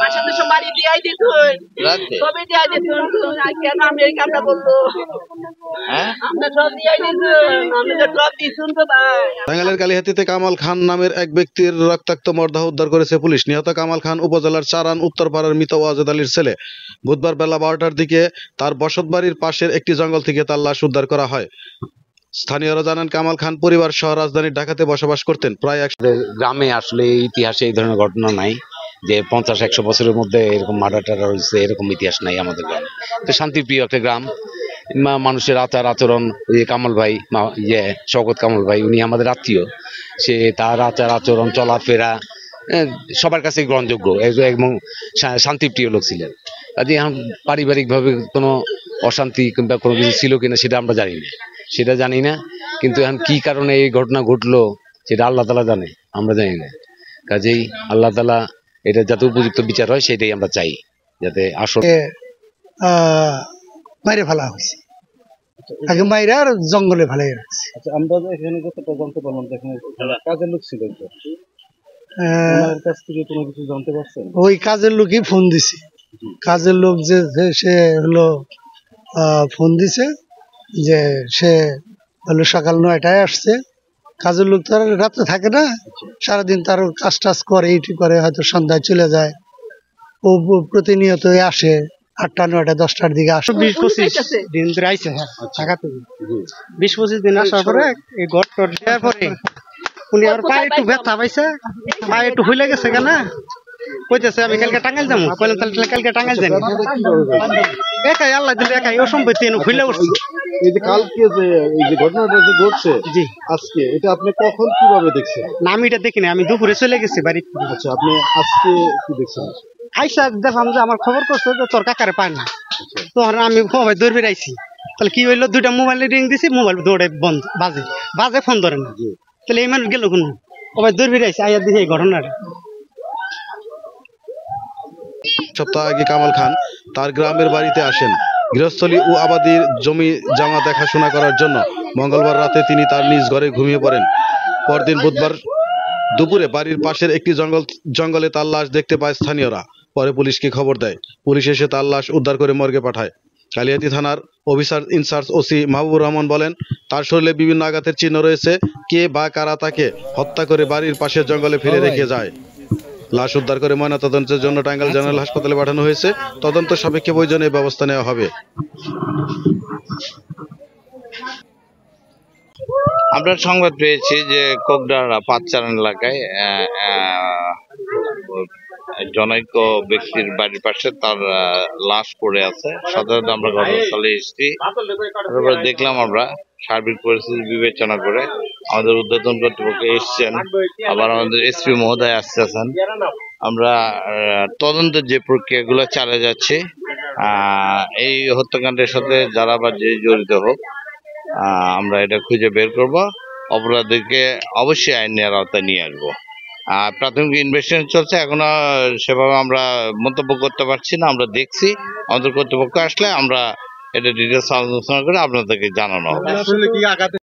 মাসে তো বাড়ি দিয়াই দিত সবই দিয়াই দিত কেন আমি এই কামটা করলো টাঙ্গাইলের কালিহাতীতে কামাল খান নামের এক ব্যক্তির রক্তাক্ত মরদেহ উদ্ধার করেছে পুলিশ। নিহত কামাল খান উপজেলার চারান উত্তরপাড়ার মৃত ওয়াজেদ আলীর ছেলে। বুধবার বেলা 12টার দিকে তার বসতবাড়ির পাশের একটি জঙ্গল থেকে তার লাশ উদ্ধার করা হয়। স্থানীয়রা জানান, কামাল খান পরিবার সহ রাজধানী ঢাকাতে বসবাস করতেন। প্রায় গ্রামে আসলে ইতিহাসে এই ধরনের ঘটনা নাই যে 50-100 বছরের মধ্যে এরকম মার্ডার টার্ডার হয়েছে, এরকম ইতিহাস নাই আমাদের গ্রামে। তো শান্তিপ্রিয় একটা গ্রাম, মানুষের আচার আচরণ, কামাল ভাই শওকত কামাল ভাই উনি আমাদের আত্মীয়, সে তার আচার আচরণ চলাফেরা সবার কাছে গ্রহণযোগ্য এবং শান্তিপ্রিয় লোক ছিলেন। কাজে এখন পারিবারিকভাবে কোনো অশান্তি কিংবা কোনো কিছু ছিল কিনা সেটা জানি না, কিন্তু এখন কি কারণে এই ঘটনা ঘটলো সেটা আল্লাহ তাআলা জানে, আমরা জানি না। কাজেই আল্লাহ তাআলা এটা যাতে উপযুক্ত বিচার হয় সেটাই আমরা চাই, যাতে আসলে মাইরে ফেলা হয়েছে, আগে মাইরে আর জঙ্গলে ফেলাই রাখছে। আমরা এখানে যতটা জানতে পারলাম, কাজের লোক ছিল, কাছ থেকে কোনো কিছু জানতে পারছেন? ওই কাজের লোকই ফোন দিছে, কাজের লোক যে সে হলো ফোন দিছে যে সে হলো সকাল 9টায় আসছে। কাজের লোক তার রাত্রে থাকে না, সারাদিন তার কাজ টাজ করে, এইটি করে, হয়তো সন্ধ্যায় চলে যায়। ও প্রতিনিয়ত আসে 8টা 9টা 10টার দিকে আসে। 20-25 দিন ধরে আইছে। হ্যাঁ, ঢাকা থেকে 20-25 দিন আসার পরে এই ঘর টর দেওয়ার পরে উনি আর পায়ে একটু ব্যথা পাইছে, পায়ে একটু হইলে গেছে কেন কইতেছে আমি কালকে টাঙ্গাইল যাবো। কইলাম তাহলে কালকে টাঙ্গাইল যাবো, একাই আল্লাহ দিলে একাই অসম্ভব হইলে উঠছি। এই যে কালকে যে এই যে ঘটনাটা যে ঘটছে জি আজকে, এটা আপনি কখন কিভাবে দেখছেন? না, আমি এটা দেখিনি, আমি দুপুরে চলে গেছি বাড়ি। আচ্ছা, আপনি আজকে কি দেখছেন? আইসা দেখলাম যে আমার খবর করছে যে তোর কাকারে পায় না, তখন আমি মোবাইল দৌড় বেড়াইছি। তাহলে কি হইলো, 2টা মোবাইল রিং দিছি, মোবাইল দৌড়ে বন্ধ, বাজে ফোন ধরে না। তাহলে এই মানুষ গেল কোনো সবাই দৌড় বেড়াইছে, আইয়া দিছে এই ঘটনাটা। সপ্তাহ আগে কামাল খান তার গ্রামের বাড়িতে আসেন গৃহস্থলী ও আবাদির জমি জামা দেখাশোনা করার জন্য। মঙ্গলবার রাতে তিনি তার নিজ ঘরে ঘুমিয়ে পড়েন। পরদিন বুধবার দুপুরে বাড়ির পাশের একটি জঙ্গলে তার লাশ দেখতে পায় স্থানীয়রা। পরে পুলিশকে খবর দেয়, পুলিশ এসে তার লাশ উদ্ধার করে মর্গে পাঠায়। কালিহাতী থানার officer in charge OC Mahbubur Rahman বলেন, তার শরীরে বিভিন্ন আঘাতের চিহ্ন রয়েছে। কে বা কারা তাকে হত্যা করে বাড়ির পাশের জঙ্গলে ফেলে রেখে যায়। লাশ উদ্ধার করে ময়নাতদন্তের জন্য টাঙ্গাইল জেনারেল হাসপাতালে পাঠানো হয়েছে। তদন্ত সাপেক্ষে প্রয়োজনীয় ব্যবস্থা নেওয়া হবে। আমরা সংবাদ পেয়েছি যে কোকডারা পাঁচচারণ এলাকায় জনৈক ব্যক্তির বাড়ির পাশে তার লাশ পড়ে আছে। সাধারণত আমরা ঘটনাস্থলে এসেছি, তারপরে দেখলাম আমরা সার্বিক পরিস্থিতি বিবেচনা করে আমাদের ঊর্ধ্বতন কর্তৃপক্ষ এসছেন, আবার আমাদের এসপি মহোদয় আসতেছেন। আমরা তদন্তের যে প্রক্রিয়াগুলো চালিয়ে যাচ্ছি, এই হত্যাকাণ্ডের সাথে যারা বা যে জড়িত হোক আমরা এটা খুঁজে বের করব, অপরাধীকে অবশ্যই আইনের আওতায় নিয়ে আসবো। প্রাথমিক ইনভেস্টিগেশন চলছে, এখনো সেভাবে আমরা মন্তব্য করতে পারছি না। আমরা দেখছি, আমাদের কর্তৃপক্ষ আসলে আমরা এটা ডিটেলস আলোচনা করে আপনাদেরকে জানানো হবে।